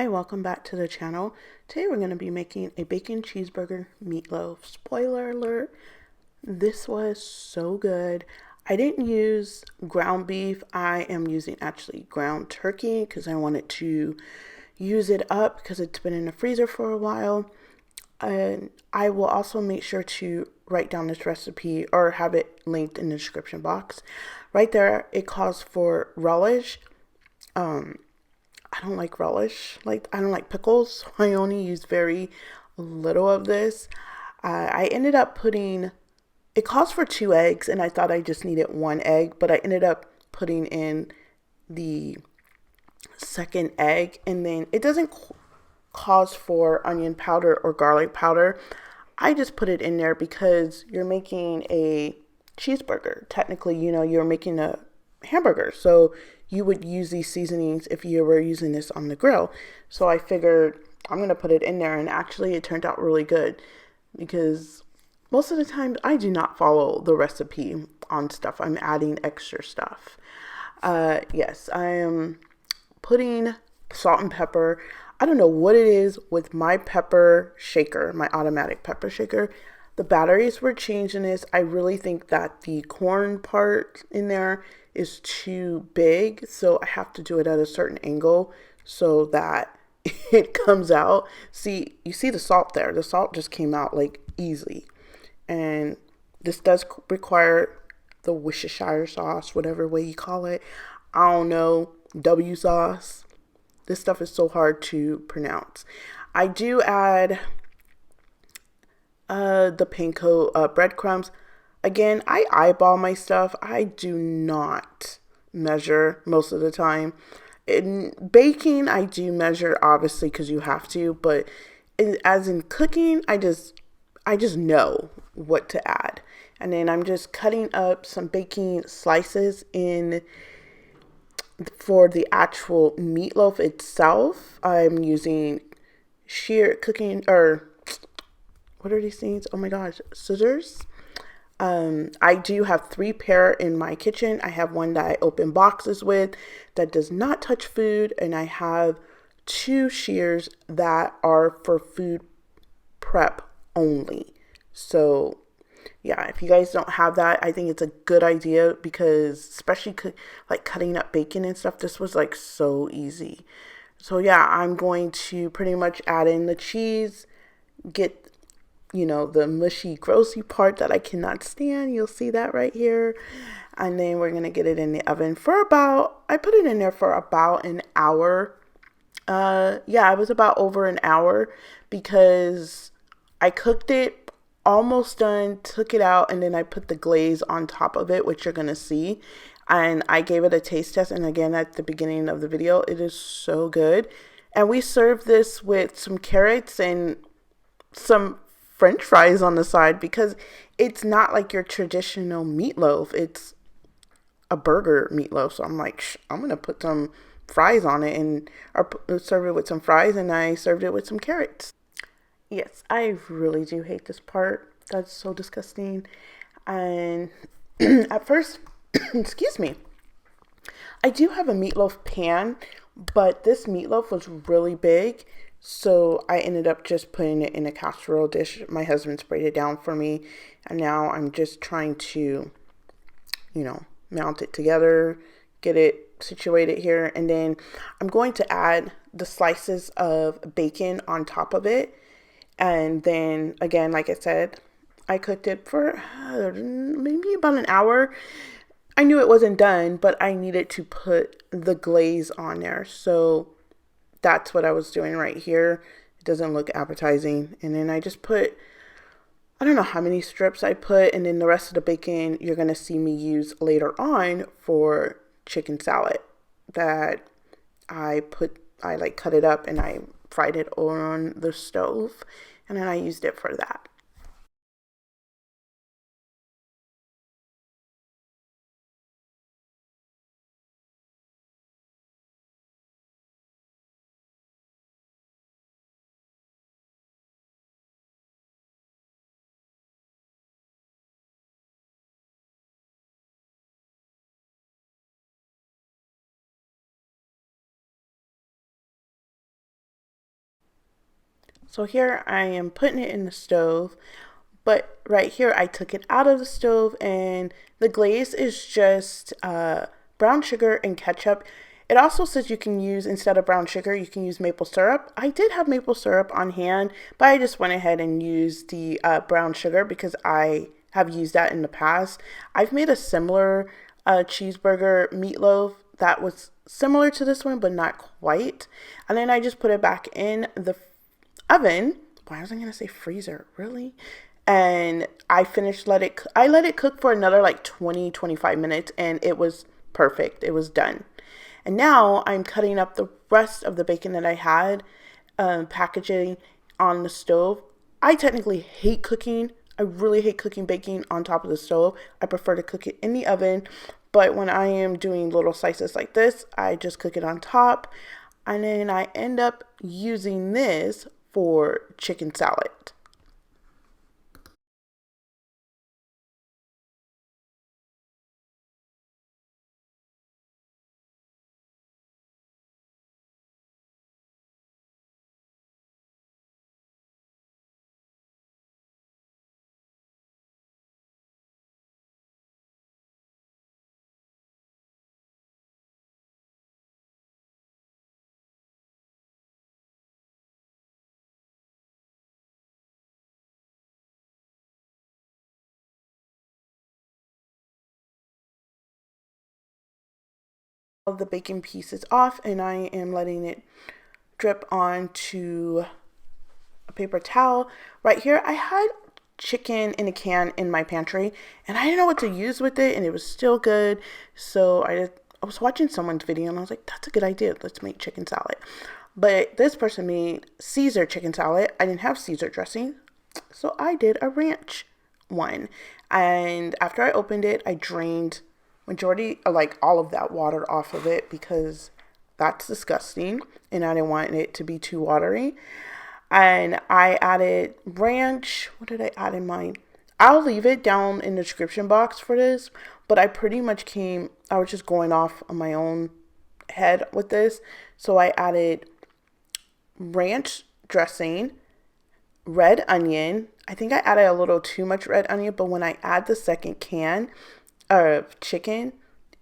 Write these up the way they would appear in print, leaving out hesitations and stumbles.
Hi, welcome back to the channel. Today we're going to be making a bacon cheeseburger meatloaf. Spoiler alert, this was so good. I didn't use ground beef. I am using actually ground turkey because I wanted to use it up because it's been in the freezer for a while. And I will also make sure to write down this recipe or have it linked in the description box. Right there, it calls for relish. I don't like relish. I don't like pickles. So I only use very little of this. I ended up putting, it calls for 2 eggs, and I thought I just needed 1 egg, but I ended up putting in the second egg, and then it doesn't cause for onion powder or garlic powder. I just put it in there because you're making a cheeseburger. Technically, you're making a hamburger. So you would use these seasonings if you were using this on the grill. So I figured I'm going to put it in there, and actually it turned out really good because most of the time I do not follow the recipe on stuff. I'm adding extra stuff. Yes, I am putting salt and pepper. I don't know what it is with my pepper shaker, my automatic pepper shaker. The batteries were changing this. I really think that the corn part in there is too big, so I have to do it at a certain angle so that it comes out. See, you see the salt there. The salt just came out like easily. And this does require the Worcestershire sauce, whatever way you call it. I don't know, W sauce. This stuff is so hard to pronounce. I do add the panko breadcrumbs. Again, I eyeball my stuff. I do not measure most of the time. In baking, I do measure, obviously, because you have to. But as in cooking, I just know what to add. And then I'm just cutting up some bacon slices in for the actual meatloaf itself. I'm using shear cooking, or what are these things? Oh my gosh, scissors. I do have 3 pair in my kitchen. I have one that I open boxes with that does not touch food, and I have 2 shears that are for food prep only. So yeah, if you guys don't have that, I think it's a good idea because especially like cutting up bacon and stuff, this was like so easy. So yeah, I'm going to pretty much add in the cheese, get the mushy, grossy part that I cannot stand. You'll see that right here. And then we're going to get it in the oven for I put it in there for about an hour. Yeah, it was about over an hour because I cooked it almost done, took it out, and then I put the glaze on top of it, which you're going to see. And I gave it a taste test. And again, at the beginning of the video, it is so good. And we served this with some carrots and some French fries on the side because it's not like your traditional meatloaf. It's a burger meatloaf. So I'm like, I'm going to put some fries on it and serve it with some fries, and I served it with some carrots. Yes, I really do hate this part. That's so disgusting. And at first, excuse me, I do have a meatloaf pan, but this meatloaf was really big. So I ended up just putting it in a casserole dish. My husband sprayed it down for me. And now I'm just trying to, mount it together, get it situated here. And then I'm going to add the slices of bacon on top of it. And then again, like I said, I cooked it for maybe about an hour. I knew it wasn't done, but I needed to put the glaze on there. So that's what I was doing right here. It doesn't look appetizing. And then I just put, I don't know how many strips I put, and then the rest of the bacon you're going to see me use later on for chicken salad that I like cut it up and I fried it on the stove, and then I used it for that. So here I am putting it in the stove, but right here I took it out of the stove, and the glaze is just brown sugar and ketchup. It also says you can use, instead of brown sugar, you can use maple syrup. I did have maple syrup on hand, but I just went ahead and used the brown sugar because I have used that in the past. I've made a similar cheeseburger meatloaf that was similar to this one, but not quite. And then I just put it back in the oven. Why was I gonna say freezer? Really? And I I let it cook for another like 20-25 minutes, and it was perfect. It was done. And now I'm cutting up the rest of the bacon that I had, packaging on the stove. I technically hate cooking. I really hate cooking bacon on top of the stove. I prefer to cook it in the oven. But when I am doing little slices like this, I just cook it on top. And then I end up using this for chicken salad. All the bacon pieces off, and I am letting it drip onto a paper towel. Right here, I had chicken in a can in my pantry, and I didn't know what to use with it, and it was still good. So I was watching someone's video, and I was like, that's a good idea. Let's make chicken salad. But this person made Caesar chicken salad. I didn't have Caesar dressing, so I did a ranch one. And after I opened it, I drained majority, like all of that water off of it because that's disgusting, and I didn't want it to be too watery. And I added ranch. What did I add in mine? I'll leave it down in the description box for this, but I was just going off on my own head with this. So I added ranch dressing, red onion. I think I added a little too much red onion, but when I add the second can of chicken,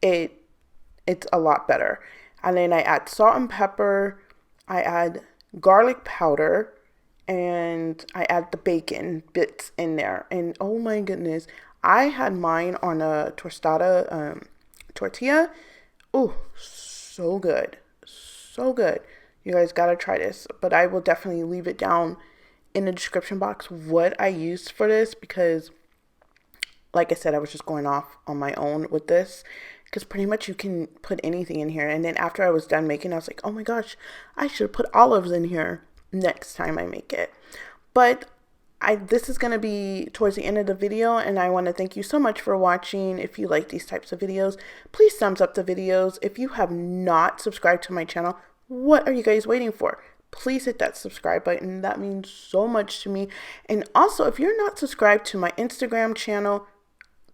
it's a lot better. And then I add salt and pepper. I add garlic powder, and I add the bacon bits in there. And oh my goodness, I had mine on a tostada tortilla. Oh, so good. So good. You guys gotta try this. But I will definitely leave it down in the description box what I used for this because, like I said, I was just going off on my own with this because pretty much you can put anything in here. And then after I was done making, I was like, oh my gosh, I should have put olives in here next time I make it. But this is going to be towards the end of the video, and I want to thank you so much for watching. If you like these types of videos, please thumbs up the videos. If you have not subscribed to my channel, what are you guys waiting for? Please hit that subscribe button. That means so much to me. And also, if you're not subscribed to my Instagram channel,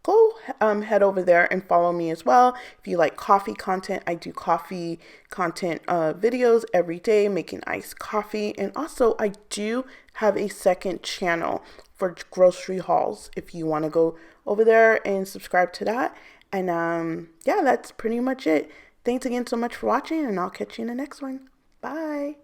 go head over there and follow me as well. If you like coffee content, I do coffee content videos every day, making iced coffee. And also, I do have a second channel for grocery hauls if you want to go over there and subscribe to that. And yeah, that's pretty much it. Thanks again so much for watching, and I'll catch you in the next one. Bye.